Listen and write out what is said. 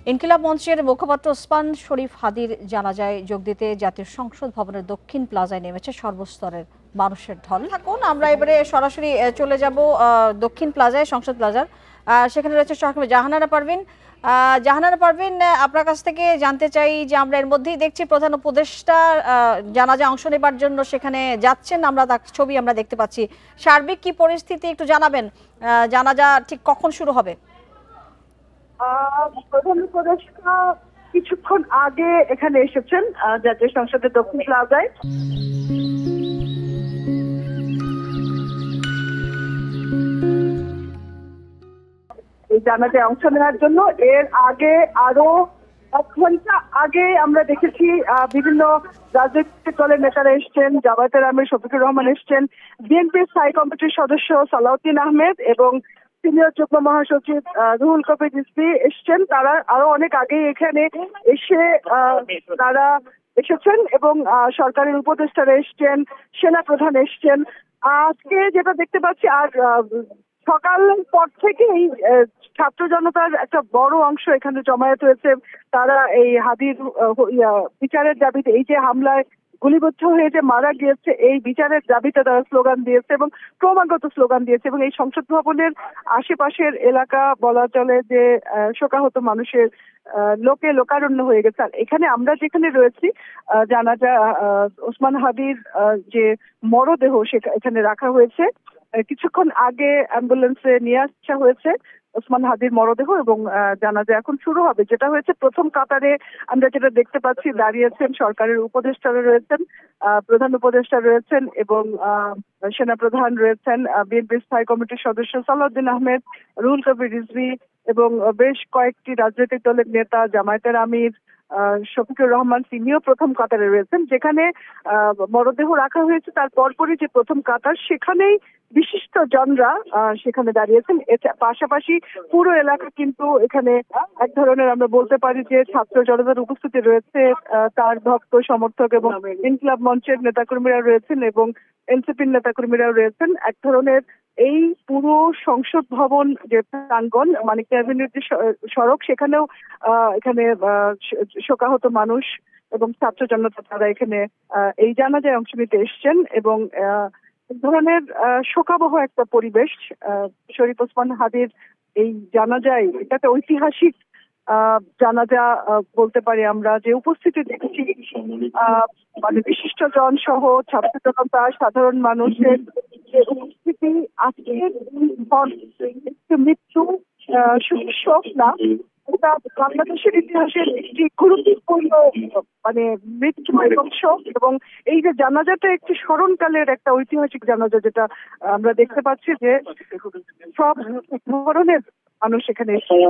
ইনকিলাব মঞ্চের মুখপাত্র ওসমান শরীফ হাদির জানাজায় যোগ দিতে জাতীয় সংসদ ভবনের দক্ষিণ প্লাজায় নেমেছে সর্বস্তরের মানুষের ঢল। থাকুন, আমরা এবারে সরাসরি চলে যাব দক্ষিণ প্লাজায়, সংসদ প্লাজার। সেখানে রয়েছে সহকর্মী জাহানারা পারভিন। জাহানারা পারভিন, আপনার কাছ থেকে জানতে চাই যে আমরা এর মধ্যেই দেখছি প্রধান উপদেষ্টা জানাজায় অংশ নেবার জন্য সেখানে যাচ্ছেন, আমরা তার ছবি আমরা দেখতে পাচ্ছি। সার্বিক কি পরিস্থিতি একটু জানাবেন, জানাজা ঠিক কখন শুরু হবে? প্রধান উপদেষ্টা কিছুক্ষণ আগে এখানে এসেছেন জাতীয় সংসদের দক্ষিণ প্লাজায়। এই জানাজায় অংশ নেওয়ার জন্য এর আগে আরো 1 ঘন্টা আগে আমরা দেখেছি বিভিন্ন রাজনৈতিক দলের নেতারা এসছেন। জামায়াতের আমির শফিকুর রহমান এসছেন, বিএনপির স্থায়ী কমিটির সদস্য সালাউদ্দিন আহমেদ এবং সিনিয়র যুগ্ম মহাসচিব রুহুল কবির রিজভী এসছেন। তারা আরো অনেক আগে এখানে এসে তারা এসেছেন এবং সরকারের উপদেষ্টারা এসছেন, সেনা প্রধান এসছেন। আজকে যেটা দেখতে পাচ্ছি, আর সকাল পর থেকেই ছাত্র জনতার একটা বড় অংশ এখানে জমায়েত হয়েছে। তারা এই হাদির বিচারের দাবিতে, এই যে হামলায় গুলিবিদ্ধ হয়ে যে মারা গিয়েছে, এই বিচারের দাবিতে তারা স্লোগান দিয়েছে এবং ক্রমাগত স্লোগান দিয়েছে। এবং এই সংসদ ভবনের আশেপাশের এলাকা বলা চলে যে শোকাহত মানুষের লোকারণ্য হয়ে গেছে। আর এখানে আমরা যেখানে রয়েছি, জানাজা ওসমান হাদির যে মরদেহ এখানে রাখা হয়েছে। কিছুক্ষণ আগে অ্যাম্বুলেন্সে নিয়ে আসা হয়েছে ওসমান হাদির মরদেহ এবং জানাজা এখন শুরু হবে। যেটা হয়েছে, প্রথম কাতারে আমরা যেটা দেখতে পাচ্ছি, দাঁড়িয়েছেন সরকারের উপদেষ্টারা রয়েছেন, প্রধান উপদেষ্টা রয়েছেন এবং সেনা প্রধান রয়েছেন, বিএনপির স্থায়ী কমিটির সদস্য সালাউদ্দিন আহমেদ, রুহুল কবির রিজভী এবং বেশ কয়েকটি রাজনৈতিক দলের নেতা, জামায়াতের আমির শফিকুর রহমান তিনিও প্রথম কাতারে রয়েছেন। যেখানে মরদেহ রাখা হয়েছে তার পরপরই যে প্রথম কাতার, সেখানেই বিশিষ্ট জনরা সেখানে দাঁড়িয়েছেন। পাশাপাশি পুরো এলাকা কিন্তু এখানে এক ধরনের, আমরা বলতে পারি যে ছাত্র জনতার উপস্থিতি রয়েছে। তার ভক্ত সমর্থক এবং ইনকিলাব মঞ্চের নেতাকর্মীরা রয়েছেন এবং এনসিপির নেতাকর্মীরাও রয়েছেন। এক ধরনের এই পুরো সংসদ ভবন যে প্রাঙ্গণ, মানে ক্যাবিনেট যে সড়ক, সেখানেও এখানে শোকাহত মানুষ এবং ছাত্র জনতা তারা এখানে এই জানাজায় অংশ নিতে এসছেন এবং এক ধরনের শোকাবহ একটা পরিবেশ। শরীফ ওসমান হাদির এই জানাজায়, এটাতে ঐতিহাসিক জানাজা বলতে পারি আমরা, যে উপস্থিতি দেখেছি মানে বিশিষ্ট জন সহ ছাত্র জনতা, সাধারণ মানুষের যে উপস্থিতি। আজকের মৃত্যু শোক না, এটা বাংলাদেশের ইতিহাসের একটি গুরুত্বপূর্ণ মানে মৃত্যু এবং শোক। এবং এই যে জানাজাটা একটি স্মরণকালের একটা ঐতিহাসিক জানাজা, যেটা আমরা দেখতে পাচ্ছি যে সব ধরনের মানুষ এখানে এসেছে।